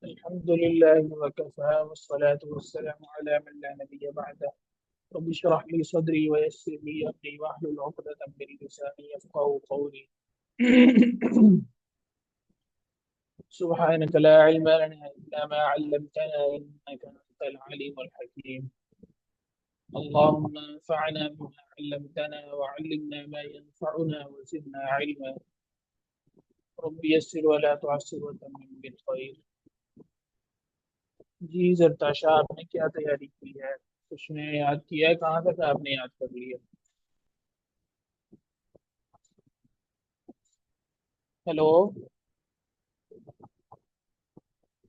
الحمد لله وكفى والصلاة والسلام على من لا نبي بعده. رب اشرح لي صدري ويسر لي أمري واحلل عقدة من لساني يفقهوا قولي. سبحانك لا علم لنا إلا ما علمتنا إنك أنت العليم الحكيم. اللهم انفعنا بما علمتنا وعلمنا ما ينفعنا وزدنا علما. رب يسر ولا تعسر وتمم بالخير. جی زرتاشا، آپ نے کیا تیاری کی ہے؟ کچھ نے یاد کیا ہے؟ کہاں تک آپ نے یاد کر لیا؟ ہیلو،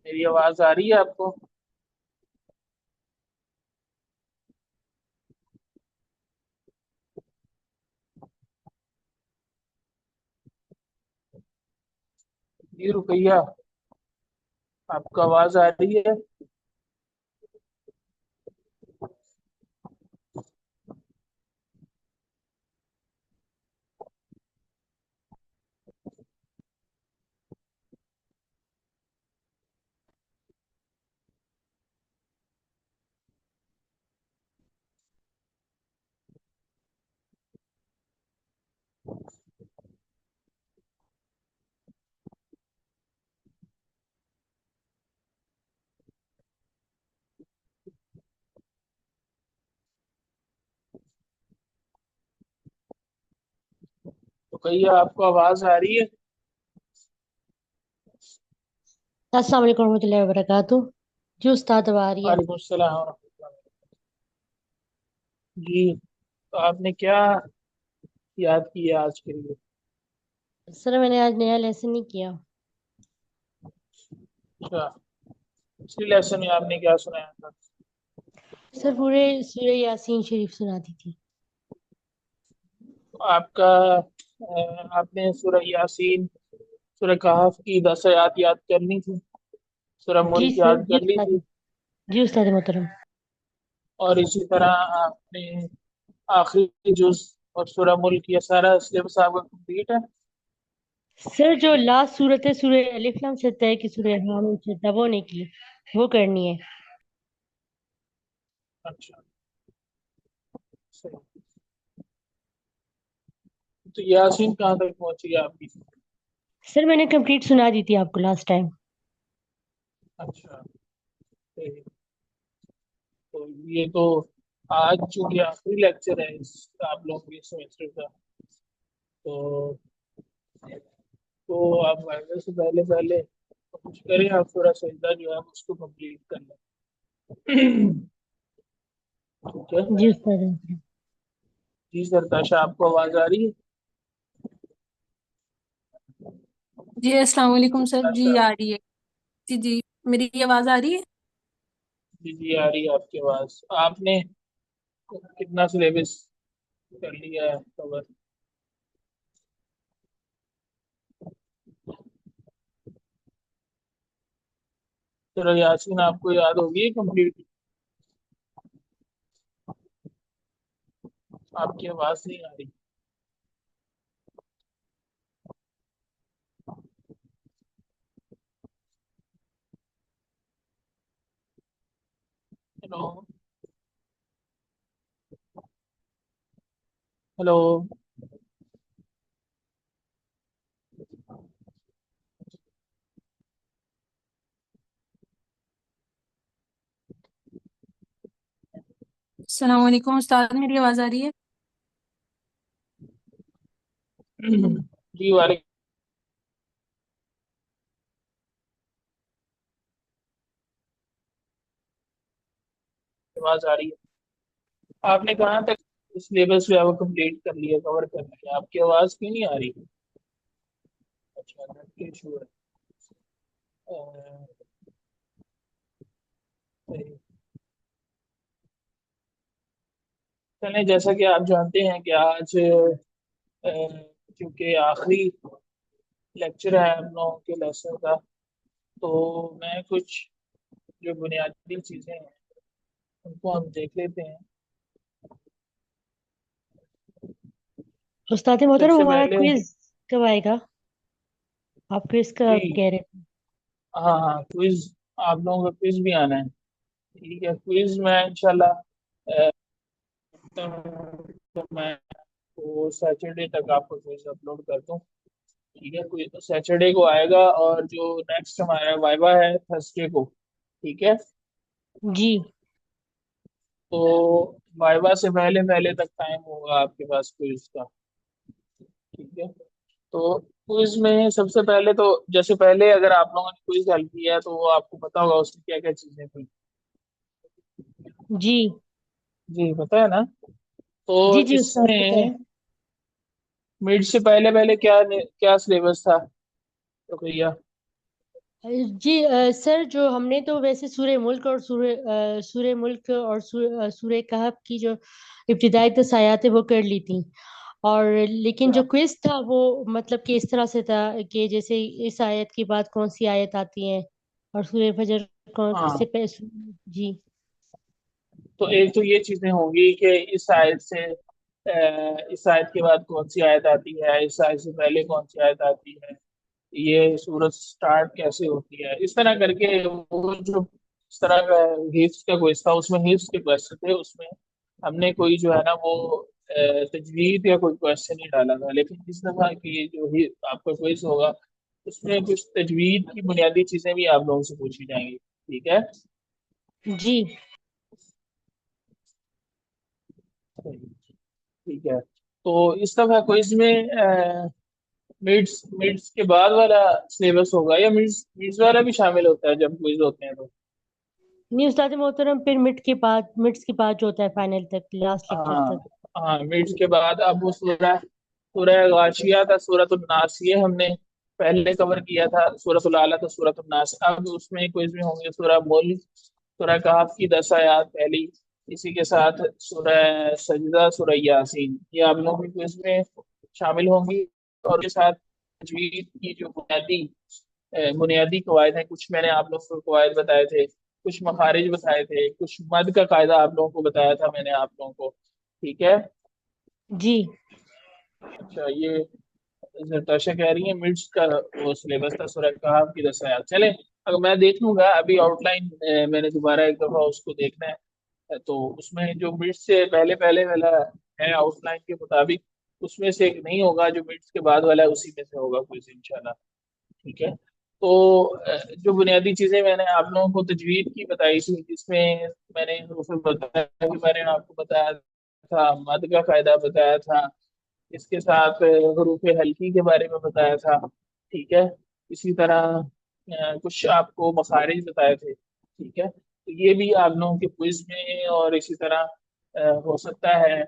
میری آواز آ رہی ہے آپ کو؟ جی رقیہ، آپ کو آواز آ رہی ہے؟ رقیہ، آپ کو آواز آ رہی ہے؟ السلام علیکم ورحمۃ اللہ وبرکاتہ. جی استاد اب آ رہی ہے. وعلیکم السلام ورحمۃ اللہ وبرکاتہ. جی تو آپ نے کیا یاد کیا آج کے لیے؟ سر میں نے آج نیا لیسن نہیں کیا. اچھا، پچھلے لیسن میں آپ نے کیا سنایا تھا؟ سر پورے سورہ یاسین شریف سناتی تھی. آپ کا آپ نے سورہ یاسین، سورہ کہف کی 10 آیات یاد کرنی تھی، سورہ جی ملک سر. یاد جی کر لی استاد. تھی، جی استاد محترم. اور اسی طرح آپ نے آخری جز اور سورہ ملک، یہ سارا سلیبس آپ کا کمپلیٹ ہے؟ سر جو لاسٹ صورت ہے سورہ الف لام سے طے کی سورہ حامیم سے دبونے کی، وہ کرنی ہے. اچھا، صحیح. تو یاسین کہاں تک پہنچی ہے آپ کی؟ سر میں نے کمپلیٹ سنا دی تھی آپ کو لاسٹ ٹائم. اچھا، صحیح. تو یہ تو آج چونکہ آخری لیکچر ہے اس آپ لوگوں کے سیمسٹر کا، تو آپ وائوے سے پہلے پہلے کچھ کریں، آپ تھوڑا سجدہ جو ہے اس کو کمپلیٹ کر لیں. ٹھیک ہے. جی استاد محترم. جی سر تاشا، آپ کو آواز آ رہی ہے؟ جی السلام علیکم سر. جی تاشا، آ رہی ہے. جی جی میری آواز آ رہی ہے؟ جی جی آ رہی ہے آپ کی آواز. آپ نے کتنا سلیبس کر لیا ہے کور؟ سر یاسین آپ کو یاد ہوگی کمپلیٹ؟ آپ کی آواز نہیں آ رہی. Hello, hello. السلام علیکم استاد، میری آواز آ رہی ہے؟ جی وعلیکم. آواز آ رہی ہے. آپ نے کہاں تک سلیبس جو ہے وہ کمپلیٹ کر لیا، کور کر لیا؟ آپ کی آواز کیوں نہیں آ رہی؟ اچھا، نیٹ کی ایشو ہے. صحیح. چلیں، جیسا کہ آپ جانتے ہیں کہ آج چونکہ آخری لیکچر ہے ہم لوگوں کے لیسن کا، تو میں کچھ جو بنیادی چیزیں ہیں ان کو ہم دیکھ لیتے ہیں. استاد سب محترم سے ہمارا پہلے کوئز کب آئے گا؟ آپ کوئز کا جی کہہ رہے تھے. ہاں ہاں، کوئز آپ لوگوں کا क्विज भी आना है। ठीक है, क्विज मैं इंशाल्लाह तो मैं वो सैटरडे तक आपको क्विज अपलोड कर दूँ। ठीक है, कोई सैटरडे को आएगा, और जो नेक्स्ट हमारा वाइवा है थर्सडे को। ठीक है, जी तो वाइवा से पहले पहले तक टाइम होगा आपके पास क्विज का। ठीक है, तो क्विज में सबसे पहले तो जैसे पहले अगर आप लोगों ने क्विज हल किया है तो वो आपको पता होगा उसमें क्या क्या चीजें थी। जी जी पता है ना। तो जी जी उस्ताद पता है। इसमें मिड से पहले पहले क्या क्या सिलेबस था तो भैया। जी सर, जो हमने तो वैसे सूर्य मुल्क और सूर्य मुल्क और सूर्य कहफ की जो इब्तिदाई तसायात है वो कर ली थी। और लेकिन जो अच्छा, क्विज था वो मतलब कि इस तरह से था कि जैसे इस आयत के बाद कौन सी आयत आती है और सूर्य फजर कौन से हाँ, जी तो एक तो ये चीजें होंगी कि इस आयत से इस आयत के बाद कौन सी आयत आती है, इस आयत से पहले कौन सी आयत आती है, ये सूरत स्टार्ट कैसे होती है, इस तरह करके वो जो इस तरह का हिफ्स का क्विज था उसमें हिफ्स के क्वेश्चन थे। उसमें हमने कोई जो है ना वो तजवीद या कोई क्वेश्चन नहीं डाला था, लेकिन इस दफा की जो ही आपका क्विज होगा उसमें कुछ तजवीद की बुनियादी चीजें भी आप लोगों से पूछी जाएंगी। ठीक है, जी ठीक है। तो इस दफा क्विज में मिड्स मिड्स के बाद वाला सिलेबस होगा, या मिड्स मिड्स वाला भी शामिल होता है जब क्विज होते हैं तो। नहीं उस्ताद मोहतरम, फिर मिड्स के बाद जो होता है फाइनल तक, लास्ट लेक्चर हाँ, तक। हाँ, मिड्स के बाद अब वो सूरह सूरह गाशिया था, सूरतुल नास, ये हमने पहले कवर किया था। सूरतुल आला था, सूरतुल नास। अब उसमें क्विज में होंगे सूरह मुल्क, सूरह कहफ की 10 आयत पहली, इसी के साथ सूरह सजदा, सूरह यासीन, ये आप लोगों के क्विज में शामिल होंगी। और के साथ तजवीद की जो बुनियादी कवायद हैं, कुछ मैंने आप लोगों को कवायद बताए थे, कुछ मखारिज बताए थे, कुछ मद का कायदा आप लोगों को बताया था मैंने आप लोगों को। ठीक है। जी अच्छा, ये नताशा कह रही है मिड्स का वो सिलेबस था सूरह कहफ की 10 आयत। चले, अगर मैं देख लूंगा अभी आउटलाइन, मैंने दोबारा एक दफा उसको देखना है, तो उसमें जो मिड्स से पहले पहले वाला है आउटलाइन के मुताबिक, उसमें से एक नहीं होगा, जो मिड्स के बाद वाला है उसी में से होगा कुछ इंशाल्लाह। ठीक है, तो जो बुनियादी चीजें मैंने आप लोगों को तजवीद की बताई थी, जिसमें मैंने हरूफ बताया के बारे में आपको बताया था, मद का कायदा बताया था, इसके साथ हरूफ हल्की के बारे में बताया था। ठीक है, इसी तरह कुछ आपको मखारिज बताए थे। ठीक है, तो ये भी आप लोगों के क्विज में, और इसी तरह हो सकता है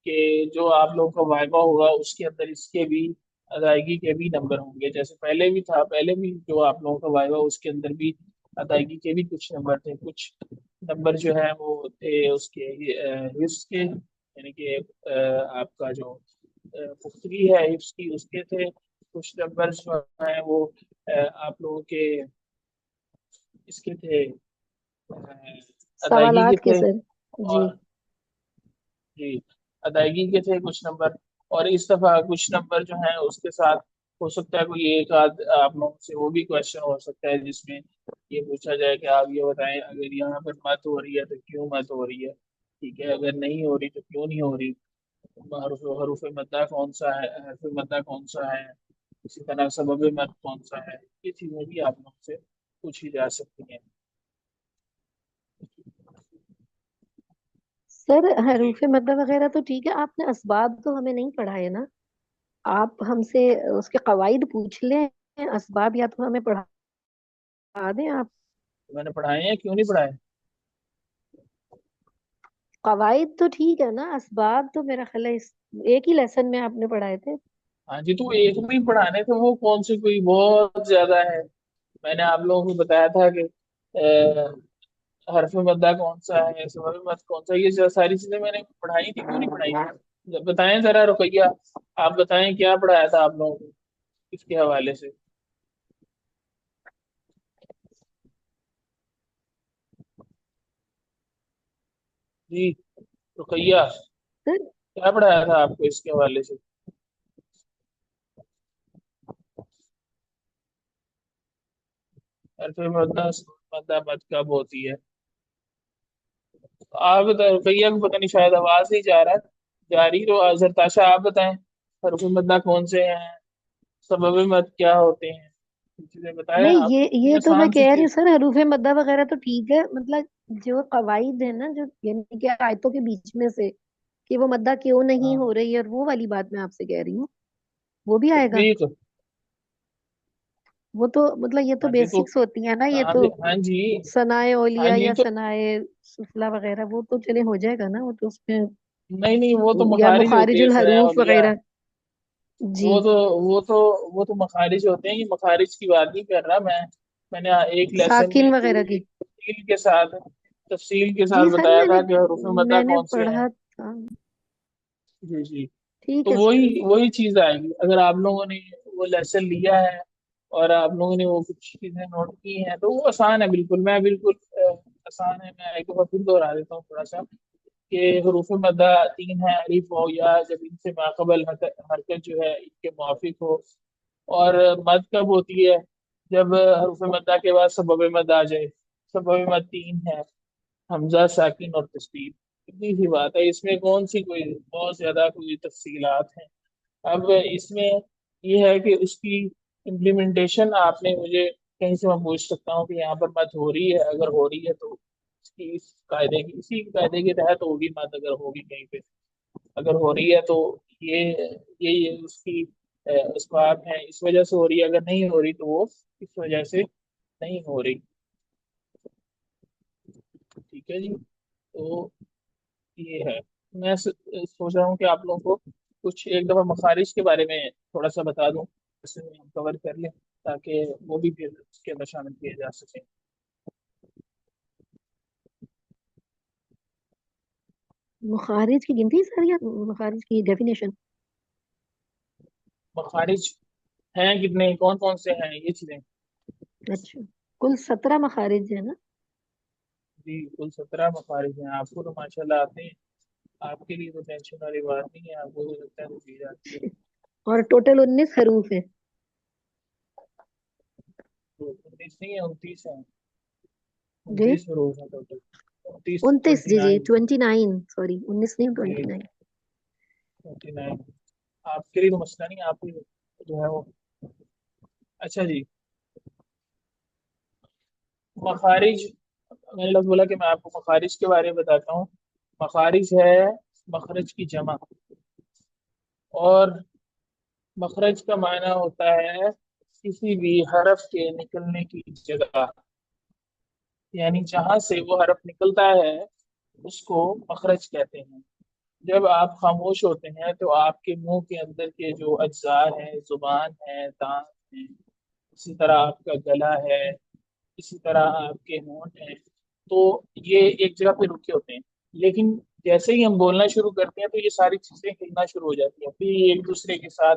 कि जो आप लोगों का वाइवा होगा उसके अंदर इसके भी अदायगी के भी नंबर होंगे, जैसे पहले भी था। पहले भी जो आप लोगों का वाइवा उसके अंदर भी अदायगी के भी कुछ नंबर थे, कुछ नंबर जो है वो थे उसके हिफ्स के, यानी कि आपका जो पुख्तगी है हिफ्स की उसके थे। कुछ नंबर जो है वो आप लोगों के इसके थे, अदायगी के सवालात के थे। सर। जी। और जी, अदायगी के थे कुछ नंबर। और इस दफा कुछ नंबर जो है उसके साथ हो सकता है कोई एक आध आप लोगों से वो भी क्वेश्चन हो सकता है, जिसमें ये पूछा जाए कि आप ये बताएं अगर यहाँ पर मत हो रही है तो क्यों मत हो रही है। ठीक है, अगर नहीं हो रही तो क्यों नहीं हो रही, हरूफ हरूफ मद्दा कौन सा है, हरफ मद्दा कौन सा है, इसी तरह सबब मद कौन सा है, ये चीजें भी आप लोगों से पूछी जा सकती हैं। सर जी, हरूफ मद्दा वगैरह तो ठीक है, आपने असबाब तो हमें नहीं पढ़ाए ना। आप हमसे उसके कवाइद पूछ लें, असबाब या तो हमें पढ़ा दें आप। तो मैंने पढ़ाए हैं, क्यों नहीं पढ़ाए। कवाइद तो ठीक है ना, असबाब तो मेरा ख्याल है एक ही लेसन में आपने पढ़ाए थे। हाँ जी, तो एक में ही पढ़ाने थे, वो कौन सी कोई बहुत ज्यादा है। मैंने आप लोगों को बताया था कि हरफ मद्दा कौन सा है, सबब मद कौन सा है, ये जो सारी चीजें मैंने पढ़ाई थी, क्यों नहीं पढ़ाई। बताएं जरा रुकैया, आप बताएं क्या पढ़ाया था आप लोगों को इसके हवाले से। जी रुकैया, सर क्या पढ़ाया था आपको इसके हवाले से। हरफ मद्दा मद्दा मद कब होती है। आप बताओ, भैया को पता नहीं शायद आवाज नहीं जा रहा, जारी तो जरताशा आप बताएं, हरफ मद्दा कौन से हैं, सबब मद क्या होते हैं, ये चीजें बताएं नहीं, आप। ये तो मैं आसान सी कह रही हूँ चीज। सर, हरूफ मद्दा वगैरह तो ठीक है, मतलब जो कवाइद है ना, जो यानी कि आयतों के बीच में से कि वो मद्दा क्यों नहीं हाँ, हो रही है, और वो वाली बात मैं आपसे कह रही हूँ, वो भी आएगा। तकबीर। वो तो मतलब ये तो हाँ जी, तो बेसिक्स होती है ना, ये हाँ तो जी, हाँ जी, सनाए हाँ ओलिया जी, या तो सनाए सुफला वगैरह, वो तो चले हो जाएगा ना, वो तो उसमें, नहीं नहीं, वो तो या मखारिज होते हैं मुखारिजुल सना हरूफ औलिया। वगैरह। जी। वो तो वो तो वो तो मखारिज होते हैं, ये मखारिज की बात नहीं कर रहा मैं। मैंने एक लेसन साकिन में वगैरह पूरी की। एक तफसील के साथ जी सर, बताया मैंने था कि हरूफ मद्दा मैंने कौन से हैं। पढ़ा था। जी जी। ठीक तो है वही सर। वही चीज आएगी अगर आप लोगों ने वो लेसन लिया है और आप लोगों ने वो कुछ चीजें नोट की हैं, तो वो आसान है बिल्कुल, मैं बिल्कुल आसान है। मैं एक बार फिर दोहरा देता हूँ थोड़ा सा कि हरूफ मद्दा तीन है, अलिफ वाओ या, जब इनसे माकबल हरकत जो है इनके मुआफिक हो। और मद कब होती है, जब हरूफ मद्दा के बाद सबब मद आ जाए। सबब मद तीन है, हमजा, साकिन और तस्दीद। इतनी सी बात है, इसमें कौन सी कोई बहुत ज्यादा कोई तफसीलात हैं। अब इसमें ये है कि उसकी इम्प्लीमेंटेशन आपने मुझे कहीं से मैं पूछ सकता हूँ कि यहाँ पर मत हो रही है, अगर हो रही है तो इसकी इसी कायदे के तहत होगी मत, अगर होगी कहीं पे, अगर हो रही है तो ये उसकी इसबाब है, इस वजह से हो रही है, अगर नहीं हो रही तो वो इस वजह से नहीं हो रही। ठीक है जी। तो ये है, मैं सोच रहा हूँ कि आप लोगों को कुछ एक दफा मखारिज के बारे में थोड़ा सा बता दूं, इसमें हम कवर कर लें ताकि वो भी फिर उसके अंदर शामिल किए जा सके। मुखारिज की गिनती सर, या मुखारिज की डेफिनेशन? मखारिज हैं कितने, कौन कौन से हैं, ये चीजें। अच्छा, कुल 17 मखारिज है ना? जी, कुल 17 मखारिज हैं, आपको तो माशाल्लाह आते हैं। आपके लिए तो टेंशन वाली बात नहीं है, आपको तो लगता है तो चीज आती है। और टोटल 19 हरूफ है। तो 19 नहीं है, 29 है। जी, 29 हरूफ है टोटल। 29, 29, जी जी, 29। 29, सॉरी, 19 नहीं, जी, 29। 29। आपके लिए तो मसला नहीं, आप ही जो है वो। अच्छा जी, मखारिज, मैंने लग बोला कि मैं आपको मखारिज के बारे में बताता हूँ। मखारिज है मखरज की जमा, और मखरज का मायना होता है किसी भी हरफ के निकलने की जगह, यानी जहां से वो हरफ निकलता है उसको मखरज कहते हैं। जब आप खामोश होते हैं तो आपके मुंह के अंदर के जो अज्जा हैं, जुबान है, दांत हैं, इसी तरह आपका गला है, इसी तरह आपके होंठ हैं, तो ये एक जगह पे रुके होते हैं। लेकिन जैसे ही हम बोलना शुरू करते हैं तो ये सारी चीजें हिलना शुरू हो जाती हैं, फिर ये एक दूसरे के साथ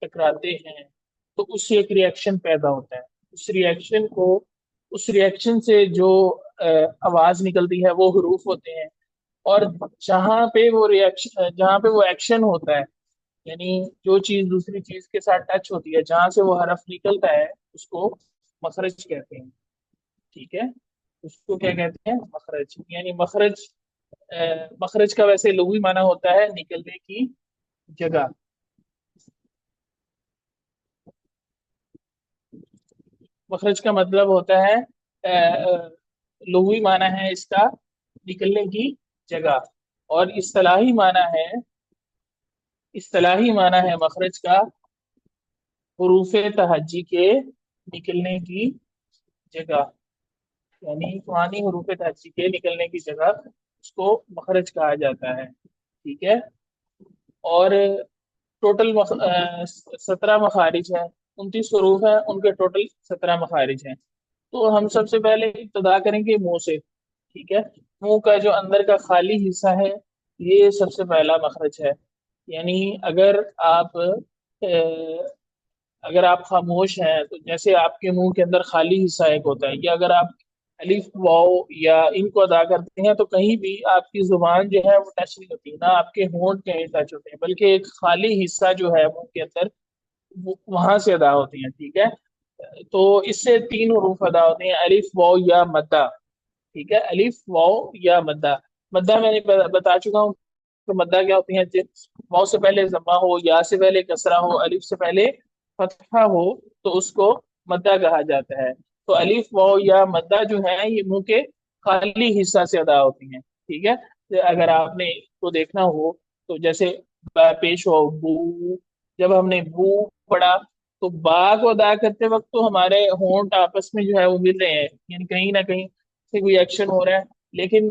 टकराते हैं, तो उससे एक रिएक्शन पैदा होता है। उस रिएक्शन को उस रिएक्शन से जो आवाज निकलती है वो हरूफ होते हैं। और जहाँ पे वो एक्शन होता है, यानी जो चीज दूसरी चीज के साथ टच होती है, जहां से वो हरफ निकलता है, उसको मखरज कहते हैं। ठीक है, उसको क्या कहते हैं, मखरज। यानी मखरज का वैसे लुग़वी माना होता है निकलने की जगह। मखरज का मतलब होता है लुग़वी माना है इसका निकलने की जगह, और इस्तिलाही माना है मखरज का हुरूफ तहज्जी के निकलने की जगह, यानी कुरानी हरूफ तहज्जी के निकलने की जगह उसको मखरज कहा जाता है। ठीक है। और टोटल 17 मखारिज हैं, 29 हरूफ हैं, उनके टोटल 17 मखारिज हैं। तो हम सबसे पहले इब्तदा करेंगे मुंह से। ठीक है, मुंह का जो अंदर का खाली हिस्सा है, ये सबसे पहला मखरज है। यानी अगर आप खामोश हैं तो जैसे आपके मुंह के अंदर खाली हिस्सा एक होता है, या अगर आप अलिफ वाओ या इनको अदा करते हैं तो कहीं भी आपकी जुबान जो है वो टच नहीं होती, ना आपके होंठ कहीं टच होते हैं, बल्कि एक खाली हिस्सा जो है मुंह के अंदर वहां से अदा होती है। ठीक है। تو اس سے تین حروف ادا ہوتے ہیں، الف واو یا مدہ. ٹھیک ہے، الف واو یا مدہ. مدہ میں نے بتا چکا ہوں کہ مدہ کیا ہوتی ہے. واو سے پہلے ضمہ ہو، یا سے پہلے کسرہ ہو، الف سے پہلے فتحہ ہو تو اس کو مدہ کہا جاتا ہے. تو الف واو یا مدہ جو ہے یہ منہ کے خالی حصہ سے ادا ہوتی ہیں. ٹھیک ہے، اگر آپ نے کو دیکھنا ہو تو جیسے پیش ہو بو، جب ہم نے بو پڑھا تو با کو ادا کرتے وقت تو ہمارے ہونٹ آپس میں جو ہے وہ مل رہے ہیں، یعنی کہیں نہ کہیں سے کوئی ایکشن ہو رہا ہے. لیکن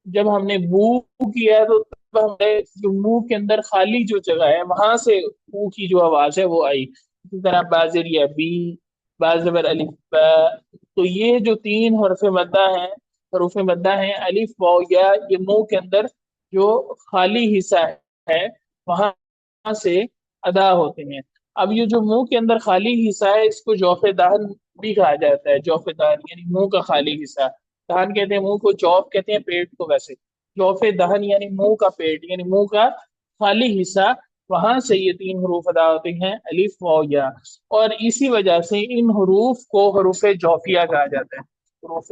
جب ہم نے بو کیا تو تب ہمارے جو منہ کے اندر خالی جو جگہ ہے وہاں سے بو کی جو آواز ہے وہ آئی. اسی طرح بازریا بی، بازبر الف با. تو یہ جو تین حروف مدہ ہیں الف واو یا، یہ منہ کے اندر جو خالی حصہ ہے وہاں سے ادا ہوتے ہیں. اب یہ جو منہ کے اندر خالی حصہ ہے اس کو جوف دہن بھی کہا جاتا ہے. جوف دہن یعنی منہ کا خالی حصہ. دہن کہتے ہیں منہ کو، جوف کہتے ہیں پیٹ کو. ویسے جوف دہن یعنی منہ کا پیٹ، یعنی منہ کا خالی حصہ، وہاں سے یہ تین حروف ادا ہوتے ہیں الف واو یا. اور اسی وجہ سے ان حروف کو حروف جوفیہ کہا جاتا ہے. حروف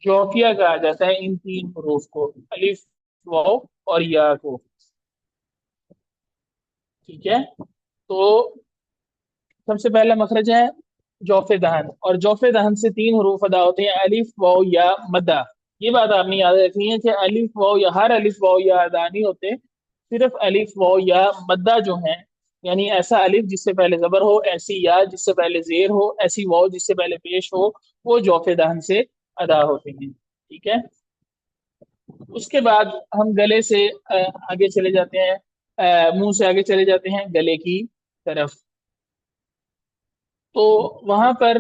جوفیہ کہا جاتا ہے ان تین حروف کو، الف واو اور یا کو. ٹھیک ہے، تو سب سے پہلا مخرج ہے جوف دہن، اور جوف دہن سے تین حروف ادا ہوتے ہیں الف واو یا مدہ. یہ بات آپ نے یاد رکھنی ہے کہ الف واو یا، ہر الف واو یا ادا نہیں ہوتے، صرف الف واو یا مدہ جو ہیں، یعنی ایسا الف جس سے پہلے زبر ہو، ایسی یا جس سے پہلے زیر ہو، ایسی واو جس سے پہلے پیش ہو، وہ جوف دہن سے ادا ہوتے ہیں. ٹھیک ہے، اس کے بعد ہم گلے سے آگے چلے جاتے ہیں، منہ سے آگے چلے جاتے ہیں گلے کی طرف. تو وہاں پر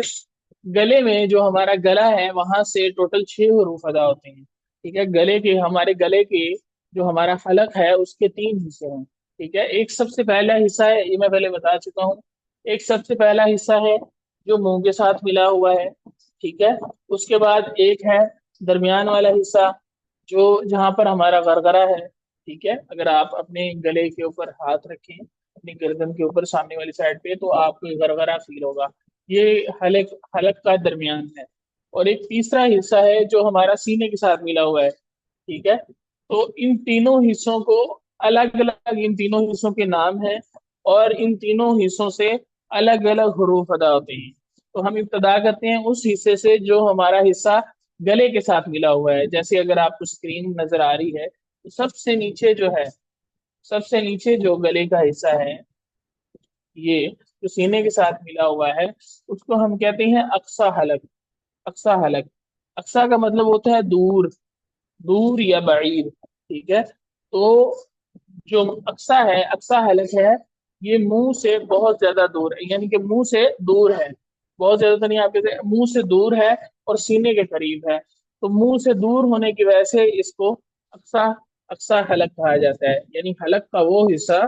گلے میں جو ہمارا گلا ہے وہاں سے ٹوٹل 6 حروف ادا ہوتے ہیں. ٹھیک ہے، ہمارے گلے کے جو ہمارا حلق ہے اس کے 3 حصے ہیں. ٹھیک ہے، ایک سب سے پہلا حصہ ہے، یہ میں پہلے بتا چکا ہوں، ایک سب سے پہلا حصہ ہے جو منہ کے ساتھ ملا ہوا ہے. ٹھیک ہے، اس کے بعد ایک ہے درمیان والا حصہ جو جہاں پر ہمارا غرغرہ ہے. ٹھیک ہے، اگر آپ اپنے گلے کے اوپر ہاتھ رکھیں اپنی گردن کے اوپر سامنے والی سائڈ پہ تو آپ کو غرغرہ فیل ہوگا. یہ حلق کا درمیان ہے. اور ایک تیسرا حصہ ہے جو ہمارا سینے کے ساتھ ملا ہوا ہے. ٹھیک ہے، تو ان تینوں حصوں کو الگ الگ، ان تینوں حصوں کے نام ہیں اور ان تینوں حصوں سے الگ الگ حروف ادا ہوتے ہیں. تو ہم ابتدا کرتے ہیں اس حصے سے جو ہمارا حصہ گلے کے ساتھ ملا ہوا ہے. جیسے اگر آپ کو اسکرین نظر آ رہی ہے تو سب سے نیچے جو ہے، سب سے نیچے جو گلے کا حصہ ہے، یہ جو سینے کے ساتھ ملا ہوا ہے، اس کو ہم کہتے ہیں اقصی حلق. اقصی حلق، اقصی کا مطلب ہوتا ہے دور، دور یا بعید. ٹھیک ہے، تو جو اقصی ہے، اقصی حلق ہے، یہ منہ سے بہت زیادہ دور ہے، یعنی کہ منہ سے دور ہے. بہت زیادہ تو نہیں، آپ کہتے ہیں منہ سے دور ہے اور سینے کے قریب ہے. تو منہ سے دور ہونے کی وجہ سے اس کو اقصی حلق کہا جاتا ہے. یعنی حلق کا وہ حصہ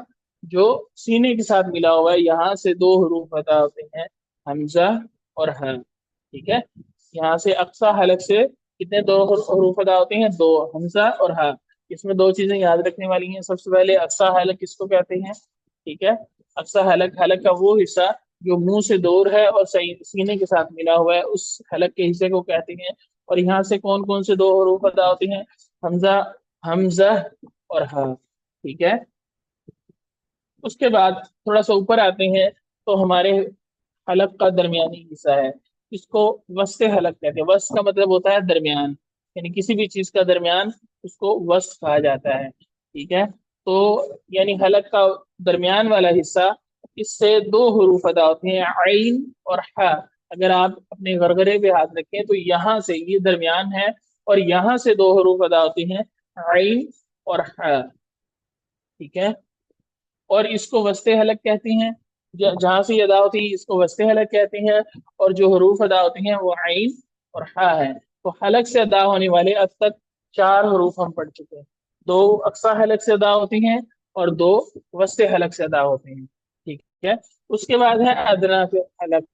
جو سینے کے ساتھ ملا ہوا ہے. یہاں سے 2 حروف ادا ہوتے ہیں، حمزہ اور ہاء. ٹھیک ہے، یہاں سے اقصی حلق سے کتنے 2 حروف ادا ہوتے ہیں؟ 2، حمزہ اور ہاء. اس میں 2 چیزیں یاد رکھنے والی ہیں. سب سے پہلے اقصی حلق کس کو کہتے ہیں؟ ٹھیک ہے، اقصی حلق کا وہ حصہ جو منہ سے دور ہے اور سینے کے ساتھ ملا ہوا ہے، اس حلق کے حصے کو کہتے ہیں. اور یہاں سے کون کون سے 2 حروف ادا ہوتے ہیں؟ حمزہ اور ہاء. ٹھیک ہے، اس کے بعد تھوڑا سا اوپر آتے ہیں تو ہمارے حلق کا درمیانی حصہ ہے، اس کو وسط حلق کہتے ہیں. وسط کا مطلب ہوتا ہے درمیان، یعنی کسی بھی چیز کا درمیان اس کو وسط کہا جاتا ہے. ٹھیک ہے، تو یعنی حلق کا درمیان والا حصہ، اس سے 2 حروف ادا ہوتے ہیں، عین اور ہاء. اگر آپ اپنے غرغرے پہ ہاتھ رکھیں تو یہاں سے یہ درمیان ہے اور یہاں سے 2 حروف ادا ہوتے ہیں، عین اور ہاء. ٹھیک ہے، اور اس کو وسط حلق کہتے ہیں. جہاں سے یہ ادا ہوتی ہے اس کو وسط حلق کہتے ہیں. اور جو حروف ادا ہوتے ہیں وہ عین اور ہاء ہے. تو حلق سے ادا ہونے والے اب تک 4 حروف ہم پڑھ چکے ہیں. 2 اقصی حلق سے ادا ہوتے ہیں اور 2 وسط حلق سے ادا ہوتے ہیں. ٹھیک ہے، اس کے بعد ہے ادنا حلق.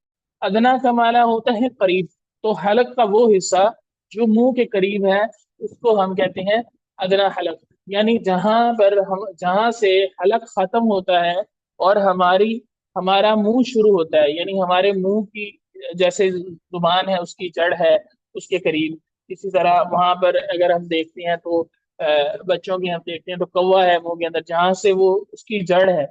ادنا کا معنی ہوتا ہے قریب. تو حلق کا وہ حصہ جو منہ کے قریب ہے اس کو ہم کہتے ہیں ادنا حلق. یعنی جہاں سے حلق ختم ہوتا ہے اور ہمارا منہ شروع ہوتا ہے، یعنی ہمارے منہ کی جیسے زبان ہے اس کی جڑ ہے اس کے قریب، اسی طرح وہاں پر اگر ہم دیکھتے ہیں تو بچوں کی ہم دیکھتے ہیں تو کوا ہے منہ کے اندر، جہاں سے وہ اس کی جڑ ہے،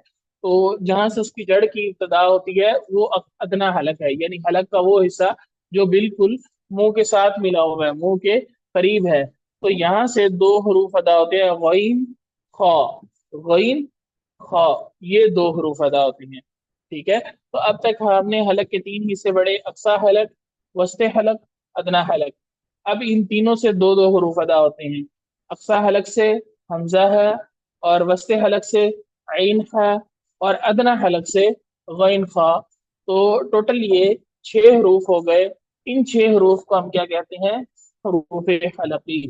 تو جہاں سے اس کی جڑ کی ابتدا ہوتی ہے وہ ادنا حلق ہے، یعنی حلق کا وہ حصہ جو بالکل منہ کے ساتھ ملا ہوا ہے، منہ کے قریب ہے۔ تو یہاں سے دو حروف ادا ہوتے ہیں، غین خا، غین خا، یہ دو حروف ادا ہوتے ہیں، ٹھیک ہے۔ تو اب تک ہم نے حلق کے تین حصے بڑے، اقصی حلق، وسط حلق، ادنا حلق۔ اب ان تینوں سے دو دو حروف ادا ہوتے ہیں، اقصی حلق سے حمزہ ہے، اور وسط حلق سے عین ہے، اور ادنا حلق سے غین خا۔ تو ٹوٹل یہ 6 حروف ہو گئے۔ ان 6 حروف کو ہم کیا کہتے ہیں؟ حروف حلقی۔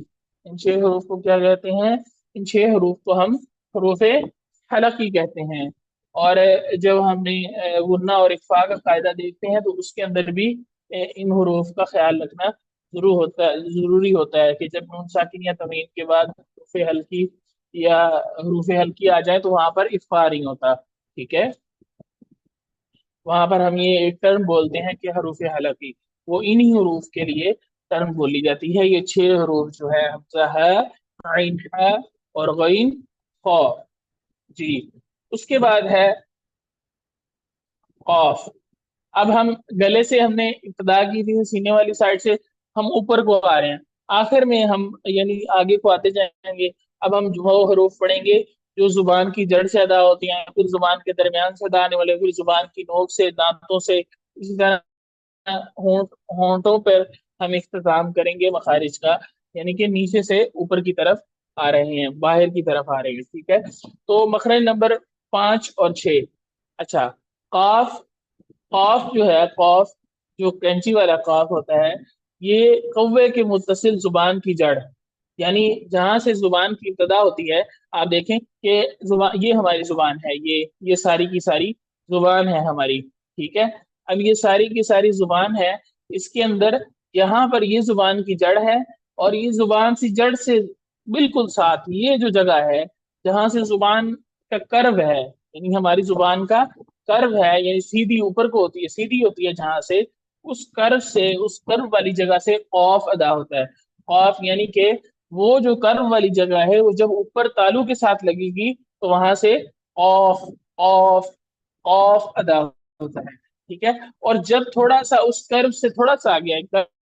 ان 6 حروف کو کیا کہتے ہیں؟ ان 6 حروف کو ہم حروف حلقی کہتے ہیں۔ اور جب ہم نے غنہ اور اخفاء کا قاعدہ دیکھتے ہیں تو اس کے اندر بھی ان حروف کا خیال رکھنا ضروری ہوتا ہے کہ جب نون ساکن یا تنوین کے بعد حروف حلقی یا حروف حلقی آ جائے تو وہاں پر اخفاء نہیں ہوتا، ٹھیک ہے۔ وہاں پر ہم یہ ایک ٹرم بولتے ہیں کہ حروف حلقی، وہ انہی حروف کے لیے ٹرم بولی جاتی ہے۔ یہ 6 حروف جو ہے حمزہ ہے، عین ہے، اور غین خا، جی۔ اس کے بعد ہے قاف۔ اب ہم گلے سے ہم نے ابتدا کی تھی سینے والی سائڈ سے، ہم اوپر کو آ رہے ہیں، آخر میں ہم یعنی آگے کو آتے جائیں گے۔ اب ہم وہ حروف پڑھیں گے جو زبان کی جڑ سے ادا ہوتی ہیں، پھر زبان کے درمیان سے ادا آنے والے، پھر زبان کی نوک سے، دانتوں سے، اسی طرح ہونٹوں پر ہم اختتام کریں گے مخارج کا، یعنی کہ نیچے سے اوپر کی طرف آ رہے ہیں، باہر کی طرف آ رہے ہیں، ٹھیک ہے۔ تو مخرج نمبر 5 اور 6۔ اچھا، قاف، قاف جو ہے، قاف جو کینچی والا قاف ہوتا ہے، یہ کوے کے متصل زبان کی جڑ ہے، یعنی جہاں سے زبان کی ابتدا ہوتی ہے، آپ دیکھیں کہ زبان، یہ ہماری زبان ہے، یہ ساری کی ساری زبان ہے ہماری، ٹھیک ہے۔ اب یہ ساری کی ساری زبان ہے، اس کے اندر یہاں پر یہ زبان کی جڑ ہے، اور یہ زبان سی جڑ سے بالکل ساتھ یہ جو جگہ ہے جہاں سے زبان کا کرو ہے، یعنی ہماری زبان کا کرو ہے، یعنی سیدھی اوپر کو ہوتی ہے، سیدھی ہوتی ہے جہاں سے، اس کرو سے، اس کرو والی جگہ سے قاف ادا ہوتا ہے۔ قاف یعنی کہ وہ جو کرو والی جگہ ہے وہ جب اوپر تالو کے ساتھ لگے گی تو وہاں سے قاف، قاف، قاف ادا ہوتا ہے، ٹھیک ہے۔ اور جب تھوڑا سا اس کرو سے تھوڑا سا آگے آئے،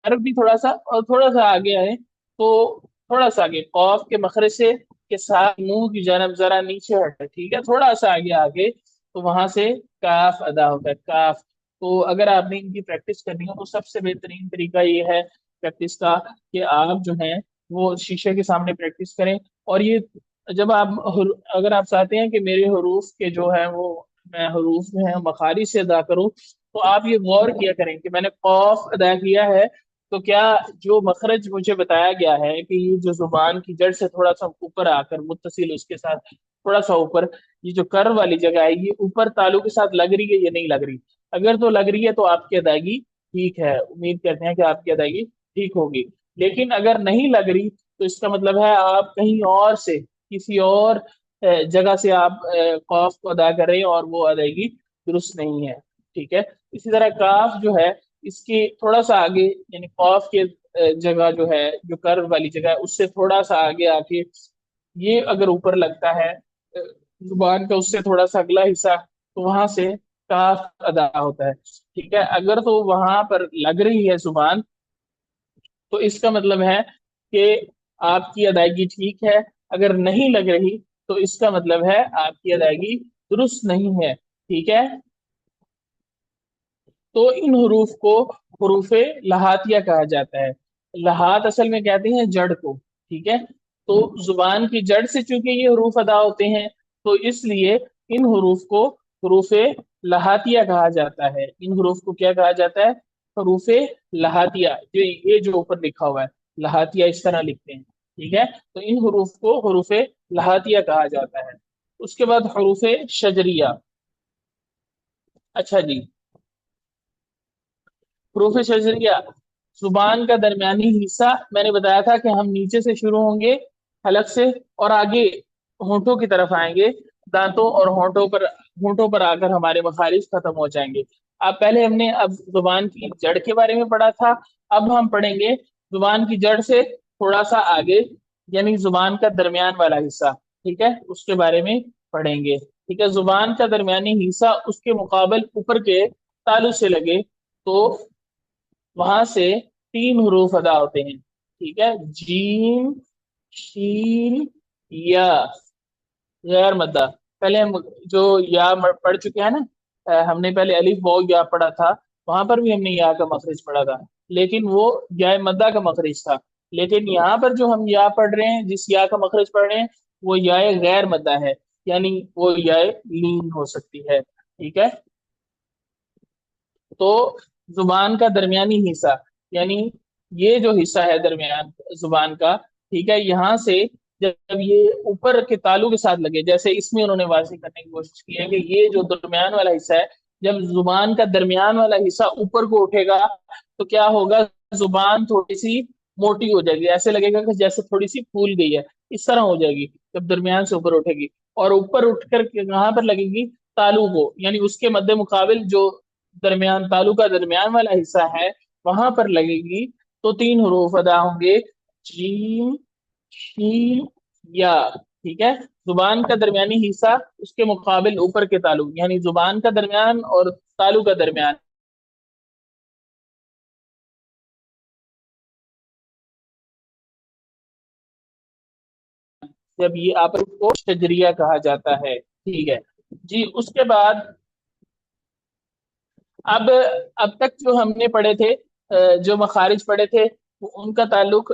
کرو بھی تھوڑا سا اور تھوڑا سا آگے آئے، تو تھوڑا سا آگے قاف کے مخرج سے کے ساتھ منہ کی جانب ذرا نیچے ہٹے، ٹھیک ہے، تھوڑا سا آگے تو وہاں سے کاف ادا ہوتا ہے، کاف۔ تو اگر آپ نے ان کی پریکٹس کرنی ہو تو سب سے بہترین طریقہ یہ ہے پریکٹس کا کہ آپ جو ہیں وہ شیشے کے سامنے پریکٹس کریں، اور یہ جب آپ اگر آپ چاہتے ہیں کہ میرے حروف کے جو ہے وہ میں حروف جو ہیں مخارج سے ادا کروں، تو آپ یہ غور کیا کریں کہ میں نے قاف ادا کیا ہے تو کیا جو مخرج مجھے بتایا گیا ہے کہ یہ جو زبان کی جڑ سے تھوڑا سا اوپر آ کر متصل اس کے ساتھ تھوڑا سا اوپر، یہ جو کر والی جگہ ہے یہ اوپر تالو کے ساتھ لگ رہی ہے یا نہیں لگ رہی؟ اگر تو لگ رہی ہے تو آپ کی ادائیگی ٹھیک ہے، امید کرتے ہیں کہ آپ کی ادائیگی ٹھیک ہوگی۔ لیکن اگر نہیں لگ رہی تو اس کا مطلب ہے آپ کہیں اور سے، کسی اور جگہ سے آپ قاف کو ادا کر رہے ہیں اور وہ ادائیگی درست نہیں ہے، ٹھیک ہے۔ اسی طرح کاف جو ہے اس کی تھوڑا سا آگے، یعنی قاف کے جگہ جو ہے جو کر والی جگہ ہے اس سے تھوڑا سا آگے آ کے یہ اگر اوپر لگتا ہے زبان کا، اس سے تھوڑا سا اگلا حصہ، تو وہاں سے کاف ادا ہوتا ہے، ٹھیک ہے۔ اگر تو وہاں پر لگ رہی ہے زبان تو اس کا مطلب ہے کہ آپ کی ادائیگی ٹھیک ہے، اگر نہیں لگ رہی تو اس کا مطلب ہے آپ کی ادائیگی درست نہیں ہے، ٹھیک ہے۔ تو ان حروف کو حروف لہاتیہ کہا جاتا ہے۔ لہات اصل میں کہتے ہیں جڑ کو، ٹھیک ہے۔ تو زبان کی جڑ سے چونکہ یہ حروف ادا ہوتے ہیں تو اس لیے ان حروف کو حروف لہاتیہ کہا جاتا ہے۔ ان حروف کو کیا کہا جاتا ہے؟ حروف لہاتیہ، یہ جو اوپر لکھا ہوا ہے لہاتیہ اس طرح لکھتے ہیں، ٹھیک ہے۔ تو ان حروف کو حروف لہاتیہ کہا جاتا ہے۔ اس کے بعد حروف شجریہ۔ اچھا جی، حروف شجریہ زبان کا درمیانی حصہ، میں نے بتایا تھا کہ ہم نیچے سے شروع ہوں گے حلق سے اور آگے ہونٹوں کی طرف آئیں گے، دانتوں اور ہونٹوں پر آ کر ہمارے مخارج ختم ہو جائیں گے۔ अब पहले हमने अब जुबान की जड़ के बारे में पढ़ा था, अब हम पढ़ेंगे जुबान की जड़ से थोड़ा सा आगे, यानी जुबान का दरमियान वाला हिस्सा, ठीक है, उसके बारे में पढ़ेंगे। ठीक है, जुबान का दरमियानी हिस्सा उसके मुकाबल ऊपर के तालु से लगे तो वहां से 3 हरूफ अदा होते हैं। ठीक है, जीम, शीन, या। गैर मद्दा, पहले हम जो या पढ़ चुके हैं ना, हमने पहले अलिफ वाव या पढ़ा था, वहां पर भी हमने या का मखरज पढ़ा था, लेकिन वो या मद्दा का मखरज था। लेकिन यहाँ पर जो हम या पढ़ रहे हैं, जिस या का मखरज पढ़ रहे हैं, वो या गैर मद्दा है, यानी वो या लीन हो सकती है। ठीक है, तो जुबान का दरमियानी हिस्सा, यानी ये जो हिस्सा है दरमियान जुबान का, ठीक है, यहाँ से जब ये ऊपर के तालु के साथ लगे, जैसे इसमें उन्होंने वाज़ेह करने की कोशिश की है कि ये जो दरमियान वाला हिस्सा है, जब जुबान का दरमियान वाला हिस्सा ऊपर को उठेगा तो क्या होगा, जुबान थोड़ी सी मोटी हो जाएगी, ऐसे लगेगा कि जैसे थोड़ी सी फूल गई है, इस तरह हो जाएगी जब दरमियान से ऊपर उठेगी। और ऊपर उठकर कहाँ पर लगेगी, तालु को, यानी उसके मद्दे मुकाबिल जो दरमियान तालु का दरमियान वाला हिस्सा है वहां पर लगेगी, तो 3 हरूफ अदा होंगे, जीम, शीन, या। ठीक है, जुबान का दरमियानी हिस्सा उसके मुकाबिल ऊपर के तालु, यानी जुबान का दरमियान और तालु का दरमियान, जब ये आपस को शजरिया कहा जाता है। ठीक है जी, उसके बाद अब अब तक जो हमने पढ़े थे, जो मखारिज पढ़े थे, उनका ताल्लुक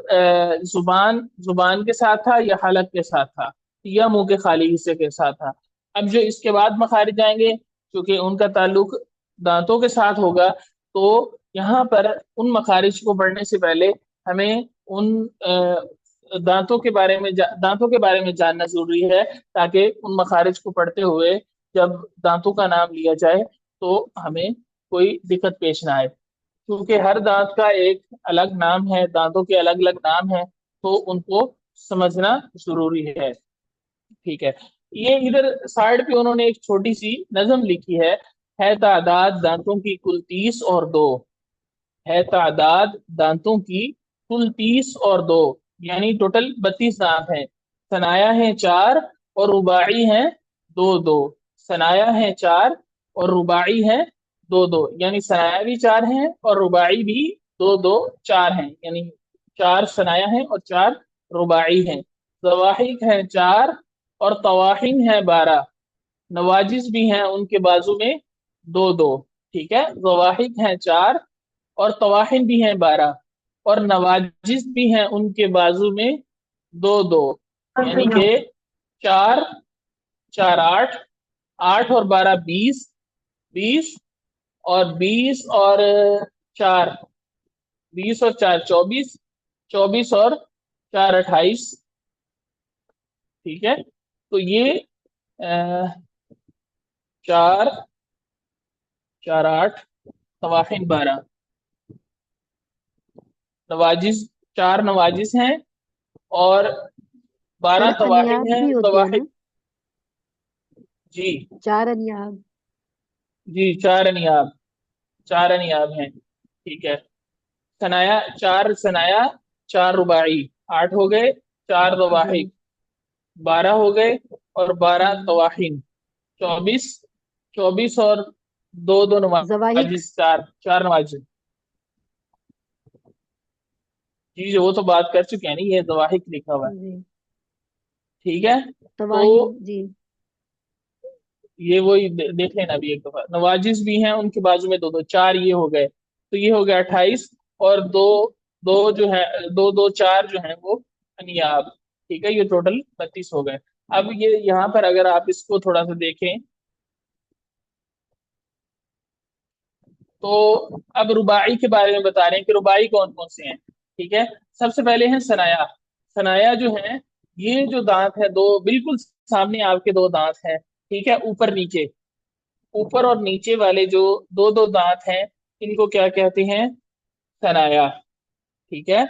जुबान जुबान के साथ था या हलक के साथ था या मुंह के खाली हिस्से के साथ था। अब जो इसके बाद मखारिज आएंगे, क्योंकि उनका ताल्लुक दांतों के साथ होगा, तो यहाँ पर उन मखारिज को पढ़ने से पहले हमें उन दांतों के बारे में जानना जरूरी है, ताकि उन मखारिज को पढ़ते हुए जब दांतों का नाम लिया जाए तो हमें कोई दिक्कत पेश ना आए, क्योंकि हर दांत का एक अलग नाम है, दांतों के अलग अलग नाम है, तो उनको समझना जरूरी है। ठीक है, ये इधर साइड पे उन्होंने एक छोटी सी नज्म लिखी है तादाद दांतों की कुल 30 और 2, है तादाद दांतों की कुल 30 और 2, यानी टोटल 32 दांत हैं। सनाया है 4 और रुबाई है 2 2। सनाया है 4 और रुबाई है 2 2, यानी सनाया भी 4 है और रुबाई भी 2 2, 4 हैं, यानी 4 सनाया है और 4 रुबाई हैं। जवाहिक है 4 और तवाहिन है 12। नवाजिज भी हैं उनके बाजू में 2 2। ठीक है, जवाहिक है 4 और तवाहिन भी हैं 12, और नवाजिज भी हैं उनके बाजू में 2 2, यानी कि 4 4 8, 8 और 12 20, 20 और 4 20 और 4 24, 24 और 4 28। ठीक है, तो ये 4 4 8 तवाहिन 12, नवाजिज 4 नवाजिज हैं और 12 सर तवाहिन अनियाब हैं। भी होती है ना, तवाहिन, जी 4 अनियाब। जी, 4 अनियाब हैं। ठीक है, सनाया 4 सनाया, 4 रुबाई, 8 हो गए, 4 जी। तवाहिक 12 हो गए, और 12 तवाहिन 24, 24 और 2 2 जवाहिक। नवाजिज, 4 4 नवाजिज। जी जी, वो तो बात कर चुके हैं, नहीं ये तवाहिक लिखा हुआ है। जी। ठीक है, तो तवाहिन जी। ये वही देख लेना अभी एक दफा। नवाजिश भी हैं उनके बाजू में 2 2, 4 ये हो गए, तो ये हो गया 28, और दो दो जो है 2 2 4 जो है वो अनियाब। ठीक है, ये टोटल 32 हो गए। अब ये यहाँ पर अगर आप इसको थोड़ा सा देखें, तो अब रुबाई के बारे में बता रहे हैं कि रुबाई कौन कौन से हैं। ठीक है, सबसे पहले हैं सनाया। सनाया जो है, ये जो दांत है दो, बिल्कुल सामने आपके 2 दांत हैं, ठीक है, ऊपर नीचे, ऊपर और नीचे वाले जो 2 2 दांत हैं, इनको क्या कहते हैं, सनाया। ठीक है,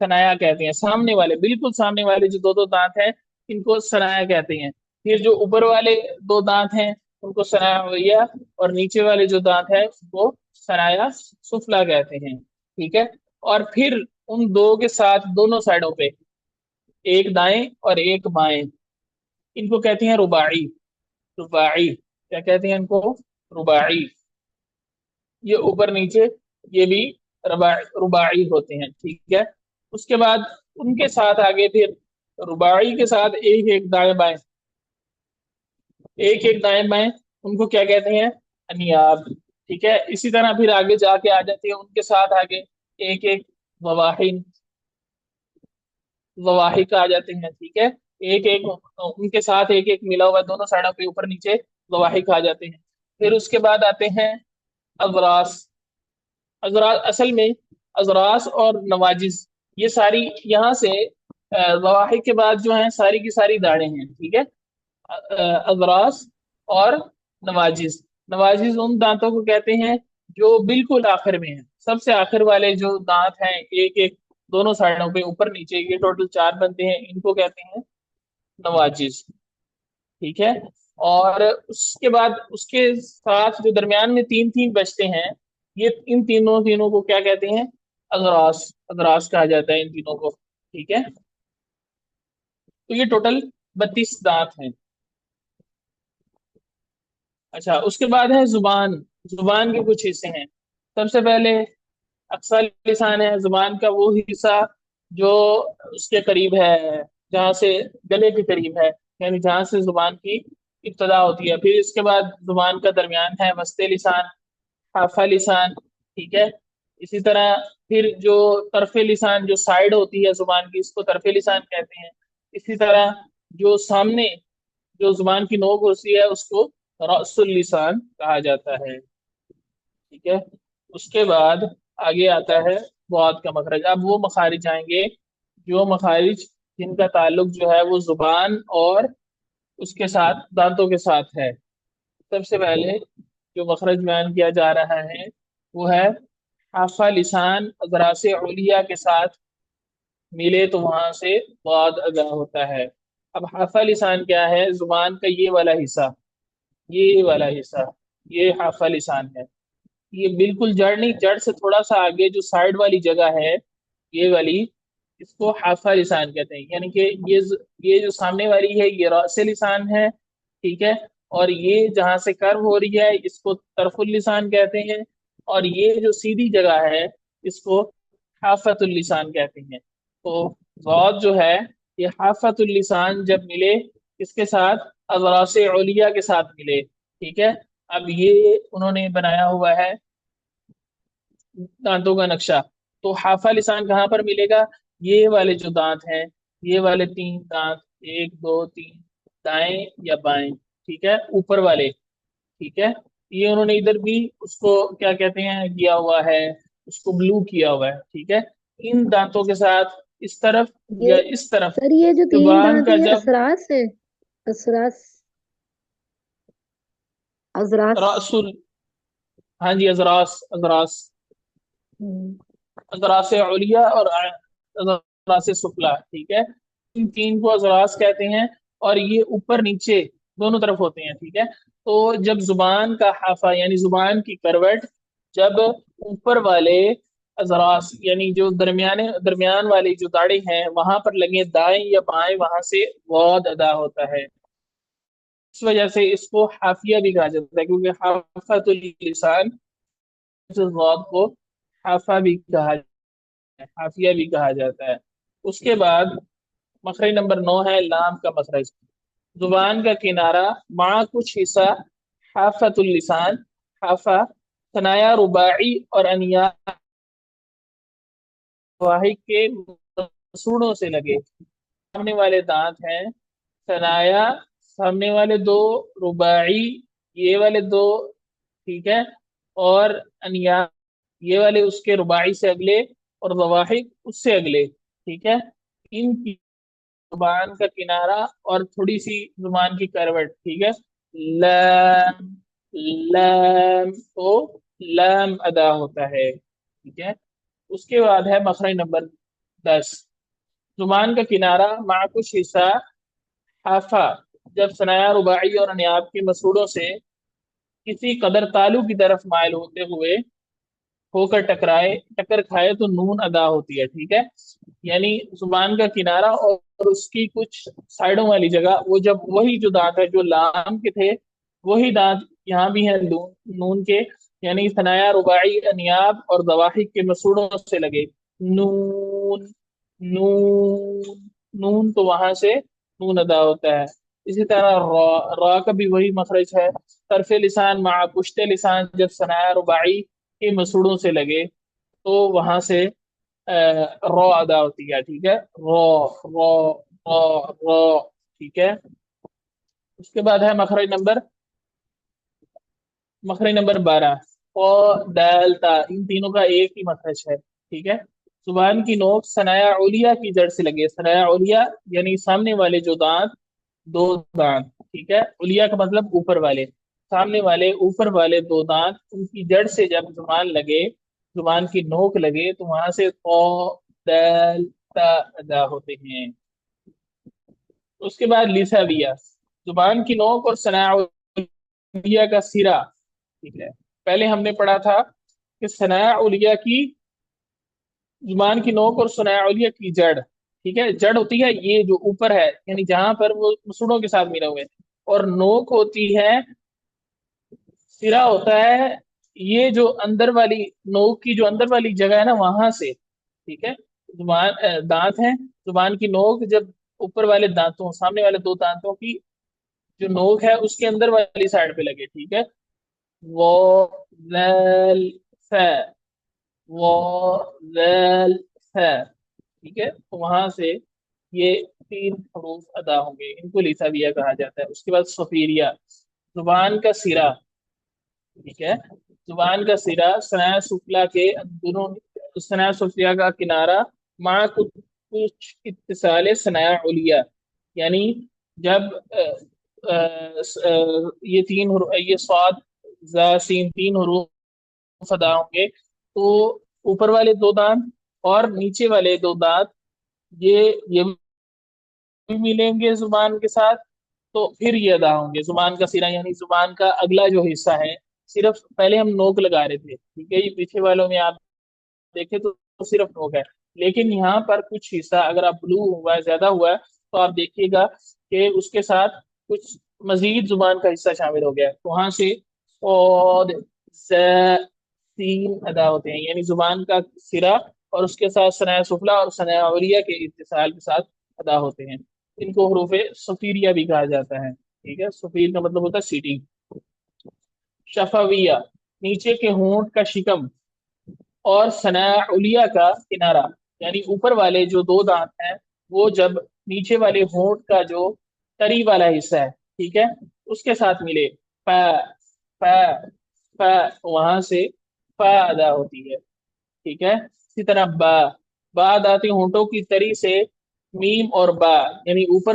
सनाया कहते हैं। सामने वाले, बिल्कुल सामने वाले जो 2 2 दांत हैं, इनको सनाया कहते हैं। फिर जो ऊपर वाले 2 दांत हैं, उनको सनाया उलिया, और नीचे वाले जो दांत है उनको सनाया सुफला कहते हैं। ठीक है। और फिर उन दो के साथ दोनों साइडों पे एक दाएं और एक बाएं, इनको कहते हैं रुबाई। रुबाई क्या कहते हैं इनको? रुबाई। ये ऊपर नीचे ये भी रुबाई होते हैं। ठीक है। उसके बाद उनके साथ आगे फिर रुबाई के साथ एक एक दाएं बाएं, एक एक दाएं बाएं, उनको क्या कहते हैं? अनियाब। ठीक है। इसी तरह फिर आगे जाके आ जाते हैं उनके साथ आगे एक एक ववाहिन, ववाहिक आ जाते हैं। ठीक है। एक एक उनके साथ एक एक मिला हुआ दोनों साइडों पे ऊपर नीचे ववाहिक आ जाते हैं। फिर उसके बाद आते हैं अजरास। अजरास असल में अजरास और नवाजिज, ये सारी यहाँ से ववाहिक के बाद जो है सारी की सारी दाढ़ें हैं। ठीक है। अजरास और नवाजिज। नवाजिज उन दांतों को कहते हैं जो बिल्कुल आखिर में है, सबसे आखिर वाले जो दांत हैं एक एक दोनों साइडों पे ऊपर नीचे, ये टोटल चार बनते हैं, इनको कहते हैं नवाजिज। ठीक है। और उसके बाद उसके साथ जो दरमियान में तीन तीन बचते हैं, ये इन तीनों तीनों को क्या कहते हैं? अजरास। अजरास कहा जाता है इन तीनों को। ठीक है। तो ये टोटल 32 दांत हैं। अच्छा, उसके बाद है जुबान। जुबान के कुछ हिस्से हैं। सबसे पहले अक्सा लिसान है, जुबान का वो हिस्सा जो उसके करीब है, जहाँ से गले के करीब है, यानी जहाँ से जुबान की इब्तदा होती है। फिर इसके बाद जुबान का दरमियान है वस्ते लिसान, हाफा लिसान। ठीक है। इसी तरह फिर जो तरफे लिसान, जो साइड होती है जुबान की, इसको तरफे लिसान कहते हैं। इसी तरह जो सामने जो जुबान की नोक होती है उसको रअसुल लिसान कहा जाता है। ठीक है। उसके बाद आगे आता है बुआद का मखरज। अब वो मखारिज आएंगे जो मखारिज जिनका ताल्लुक जो है वो जुबान और उसके साथ दांतों के साथ है। सबसे पहले जो मखरज बयान किया जा रहा है वो है हाफा लिसान, अजरासे उलिया के साथ मिले तो वहां से बाद अदा होता है। अब हाफा लिसान क्या है? जुबान का ये वाला हिस्सा, ये वाला हिस्सा, ये हाफा लिसान है। ये बिल्कुल जड़ नहीं, जड़ से थोड़ा सा आगे जो साइड वाली जगह है, ये वाली, इसको हाफा लिसान कहते हैं। यानी कि ये जो सामने वाली है ये रासे लिसान है। ठीक है। और ये जहां से कर्व हो रही है इसको तरफुल लिसान कहते हैं। और ये जो सीधी जगह है इसको हाफतुल लिसान कहते हैं। तो गौद जो है ये हाफतुल लिसान जब मिले इसके साथ अज़रासे उलिया के साथ मिले। ठीक है। अब ये उन्होंने बनाया हुआ है दांतों का नक्शा। तो हाफा लिसान कहाँ पर मिलेगा? ये वाले जो दांत हैं, ये वाले तीन दांत, एक दो तीन, दाएं या बाएं। ठीक है। ऊपर वाले। ठीक है। ये उन्होंने इधर भी उसको क्या कहते हैं किया हुआ है, उसको ब्लू किया हुआ है। ठीक है। इन दांतों के साथ इस तरफ ये या इस तरफ सर ये जो तीन जुबान दांत का है ये जब असरास है। असरास, अजरास। रसूल, हाँ जी, अजरास। अजरास, हम्म, अजरास उलिया और अजरास सुफला। ठीक है। इन तीन को अजरास कहते हैं। और ये ऊपर नीचे दोनों तरफ होते हैं। ठीक है। तो जब जुबान का हाफा यानी जुबान की करवट जब ऊपर वाले अजरास यानी जो दरमियान वाली जो दाढ़ी हैं वहां पर लगे, दाएं या बाएं, वहां से वाद अदा होता है। इस वजह से इसको हाफिया भी कहा जाता है, क्योंकि हाफातुल लिसान वाद को हाफा भी कहा, हाफिया भी कहा जाता है। उसके बाद मखरज नंबर 9 है लाम का मखरज। जुबान का किनारा माँ कुछ हिस्सा हाफतुल लिसान, हाफा, सनाया रुबाई और अनिया वाहिद के मसूड़ों से लगे। सामने वाले दांत हैं सनाया, सामने वाले दो, रुबाई, ये वाले दो। ठीक है। और अनिया, ये वाले उसके रुबाई से अगले, और जवाहिद उससे अगले। ठीक है। इन जुबान का किनारा और थोड़ी सी जुबान की करवट। ठीक है। लैम, लैम, तो लैम अदा होता है। ठीक है। उसके बाद है मखरज नंबर 10। जुबान का किनारा माकुश हिस्सा हाफा जब सनाया रुबाई और अनियाब के मसूड़ों से किसी कदर तालु की तरफ माइल होते हुए होकर टक्कर खाए तो नून अदा होती है। ठीक है, यानी जुबान का किनारा और उसकी कुछ साइडों वाली जगह, वो जब वही जो दांत है जो लाम के थे, वही दांत यहाँ भी है नून के, यानी सनाया रुबाई अनियाब और दवाहिक के मसूड़ों से लगे। नून नून नून, तो वहां से नून अदा होता है। इसी तरह रा, रा का भी वही मखरज है। तरफे लिसान मा पुश्ते लिसान जब सनाया रुबाई के मसूड़ों से लगे तो वहां से रॉ अदा होती है। ठीक है, रॉ रॉ रॉ रॉ। ठीक है, उसके बाद है मखरज नंबर 12, क दाल ता, इन तीनों का एक ही मखरज है। ठीक है, जुबान की नोक सनाया उलिया की जड़ से लगे। सनाया उलिया यानी सामने वाले जो दांत, दो दांत। ठीक है, उलिया का मतलब ऊपर वाले, सामने वाले ऊपर वाले दो दांत, उनकी जड़ से जब जुबान लगे, जुबान की नोक लगे, तो वहां से क दाल ता अदा होते हैं। उसके बाद लिसाविया, जुबान की नोक और सनाया उलिया का सिरा। ठीक है, पहले हमने पढ़ा था कि सनाया उलिया की, जुबान की नोक और सनाया उलिया की जड़। ठीक है, जड़ होती है ये जो ऊपर है, यानी जहां पर वो मसूड़ों के साथ मिले हुए हैं, और नोक होती है, सिरा होता है ये जो अंदर वाली, नोक की जो अंदर वाली जगह है ना, वहां से। ठीक है, दांत है, जुबान की नोक जब ऊपर वाले दांतों, सामने वाले दो दांतों की जो नोक है उसके अंदर वाली साइड पे लगे। ठीक है, वो जैल फै, वो जैल फै। ठीक है, तो वहां से ये तीन हरूफ अदा होंगे, इनको लिसाविया कहा जाता है। उसके बाद सफीरिया, जुबान का सिरा। ठीक है, जुबान का सिरा सनाया सुफला के दोनों, सनाया सुफलिया का किनारा माँ कुछ इत्तिसाले सनाया उलिया, यानी जब ये ये स्वाद जा सीन तीन हरूफ अदा होंगे, तो ऊपर वाले दो दांत और नीचे वाले दो दांत, ये भी मिलेंगे जुबान के साथ, तो फिर ये अदा होंगे। जुबान का सिरा यानी जुबान का अगला जो हिस्सा है, सिर्फ पहले हम नोक लगा रहे थे, ठीक है, ये पीछे वालों में आप देखें तो सिर्फ नोक है, लेकिन यहाँ पर कुछ हिस्सा अगर आप ब्लू हुआ है, ज्यादा हुआ है, तो आप देखिएगा कि उसके साथ कुछ मजीद जुबान का हिस्सा शामिल हो गया है, तो वहां से और सीन अदा होते हैं, यानी जुबान का सिरा और उसके साथ सनाया सुफला और सनाया उलिया के इत्तिसाल के साथ अदा होते हैं। इनको हरूफे सफीरिया भी कहा जाता है। ठीक है, सफीर का मतलब होता है सीटी। शफाविया, नीचे के होंठ का शिकम और सनाया उलिया का किनारा, यानी ऊपर वाले जो दो दांत हैं, वो जब नीचे वाले होंठ का जो तरी वाला हिस्सा है, ठीक है, उसके साथ मिले, प प प, वहां से प अदा होती है। ठीक है, इसी तरह बा, बा दाती होंठों की तरी से मीम और बा, यानी ऊपर